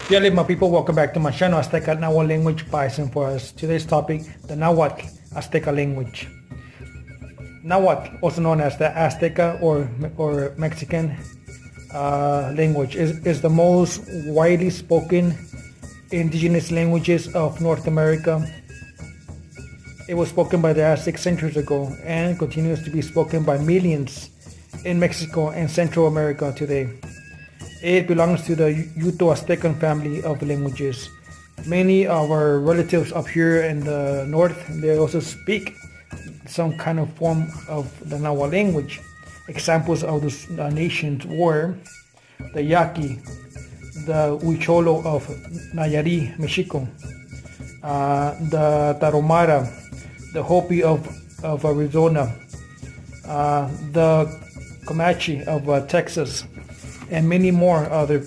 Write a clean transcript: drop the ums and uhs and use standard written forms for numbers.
Dearly, my people, welcome back to my channel, Azteca Nahuatl language by for us. Today's topic, the Nahuatl Azteca language. Nahuatl, also known as the Azteca or Mexican language, is the most widely spoken indigenous languages of North America. It was spoken by the Aztecs centuries ago and continues to be spoken by millions in Mexico and Central America today. It belongs to the Uto-Aztecan family of languages. Many of our relatives up here in the north, they also speak some kind of form of the Nahuatl language. Examples of those nations were the Yaqui, the Huicholo of Nayarit, Mexico, the Tarahumara, the Hopi of Arizona, the Comanche of Texas, and many more other